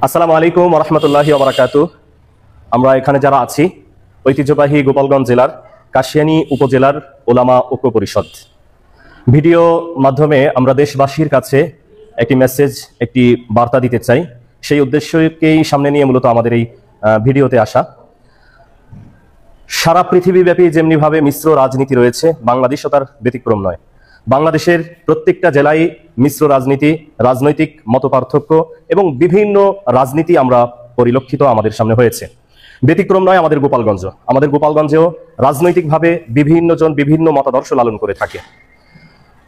আসসালামু আলাইকুম ওয়া রাহমাতুল্লাহি ওয়া বারাকাতুহু। আমরা এখানে যারা আছি ঐতিহ্যবাহী গোপালগঞ্জ জেলার কাশিয়ানী উপজেলার ওলামা ঐক্য পরিষদ। ভিডিও মাধ্যমে আমরা দেশবাসীর কাছে একটি মেসেজ, একটি বার্তা দিতে চাই। সেই উদ্দেশ্যকেই সামনে নিয়ে মূলত আমাদের এই ভিডিওতে আসা। সারা পৃথিবীব্যাপী যেমনিভাবে মিশ্র রাজনীতি রয়েছে, বাংলাদেশও তার ব্যতিক্রম নয়। বাংলাদেশের প্রত্যেকটা জেলায় মিশ্র রাজনীতি, রাজনৈতিক মতপার্থক্য এবং বিভিন্ন রাজনীতি আমরা পরিলক্ষিত আমাদের সামনে হয়েছে। ব্যতিক্রম নয় আমাদের গোপালগঞ্জ। আমাদের গোপালগঞ্জেও রাজনৈতিকভাবে বিভিন্ন জন বিভিন্ন মতাদর্শ লালন করে থাকে।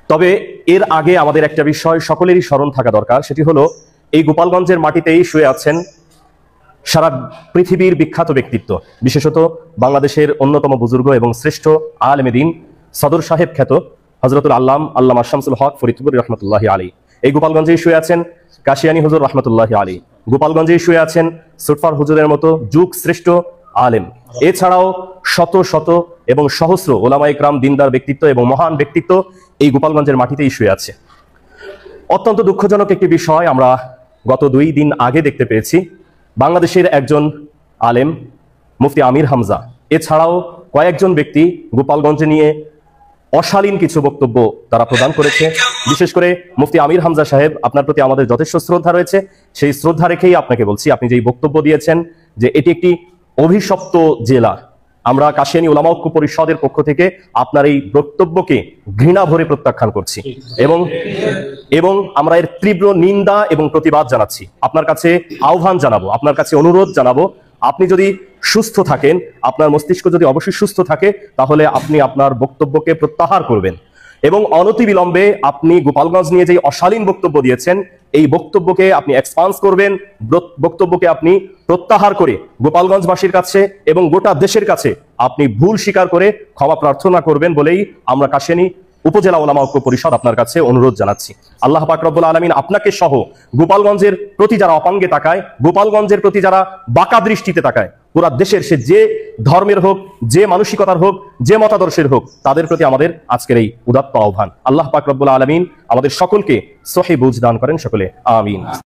তবে এর আগে আমাদের একটা বিষয় সকলেরই স্মরণ থাকা দরকার, সেটি হলো এই গোপালগঞ্জের মাটিতেই শুয়ে আছেন সারা পৃথিবীর বিখ্যাত ব্যক্তিত্ব, বিশেষত বাংলাদেশের অন্যতম বুজুর্গ এবং শ্রেষ্ঠ আলেমে দ্বীন সদর সাহেব খ্যাত হযরতুল আল্লামা শামসুল হক ফরিদপুর রহমতুল্লাহি আলাইহি। এই গোপালগঞ্জেই শুয়ে আছেন কাশিয়ানী হুজুর রহমতুল্লাহি আলাইহি। গোপালগঞ্জেই শুয়ে আছেন সুটফার হুজুরের মতো যুগ শ্রেষ্ঠ আলেম। এছাড়াও শত শত এবং সহস্র ওলামায়ে কেরাম, দিনদার ব্যক্তিত্ব এবং মহান ব্যক্তিত্ব এই গোপালগঞ্জের মাটিতেই শুয়ে আছে। অত্যন্ত দুঃখজনক একটি বিষয় আমরা গত 2 দিন আগে দেখতে পেয়েছি। বাংলাদেশের একজন আলেম মুফতি আমির হামজা এছাড়াও কয়েকজন ব্যক্তি গোপালগঞ্জে নিয়ে অশালীন কিছু বক্তব্য তারা প্রদান করেছে। বিশেষ করে মুফতি আমির হামজা সাহেব, আপনার প্রতি আমাদের যথেষ্ট শ্রদ্ধা রয়েছে। সেই শ্রদ্ধা রেখেই আপনাকে বলছি, আপনি যেই বক্তব্য দিয়েছেন যে এটি একটি অভিশপ্ত জেলা, আমরা কাশিয়ানী ওলামা ঐক্য পরিষদের পক্ষ থেকে আপনার এই বক্তব্যকে ঘৃণা ভরে প্রত্যাখ্যান করছি এবং আমরা এর তীব্র নিন্দা এবং প্রতিবাদ জানাচ্ছি। আপনার কাছে আহ্বান জানাবো, আপনার কাছে অনুরোধ জানাবো, আপনি যদি সুস্থ থাকেন, আপনার মস্তিষ্ক যদি অবশ্যই সুস্থ থাকে, তাহলে আপনি আপনার বক্তব্যকে প্রত্যাহার করবেন এবং অনতিবিলম্বে আপনি গোপালগঞ্জ নিয়ে যে অশালীন বক্তব্য দিয়েছেন এই বক্তব্যকে আপনি এক্সপান্স করবেন, বক্তব্যকে আপনি প্রত্যাহার করে গোপালগঞ্জবাসীর কাছে এবং গোটা দেশের কাছে আপনি ভুল স্বীকার করে ক্ষমা প্রার্থনা করবেন বলেই আমরা কাশিয়ানী উপজেলা ওলামা ঐক্য পরিষদ আপনার কাছে অনুরোধ জানাচ্ছি। আল্লাহ পাক রব্বুল আলামিন আপনাকে সহ গোপালগঞ্জের প্রতি যারা অপাঙ্গে তাকায়, গোপালগঞ্জের প্রতি যারা বাঁকা দৃষ্টিতে তাকায়, পুরা দেশের সে যে ধর্মের হোক, যে মানসিকতার হোক, যে মতাদর্শের হোক, তাদের প্রতি আমাদের আজকের এই উদাত্ত আহ্বান। আল্লাহ পাক রব্বুল আলামিন আমাদের সকলকে সহি বুঝ দান করেন, সকলে আমিন।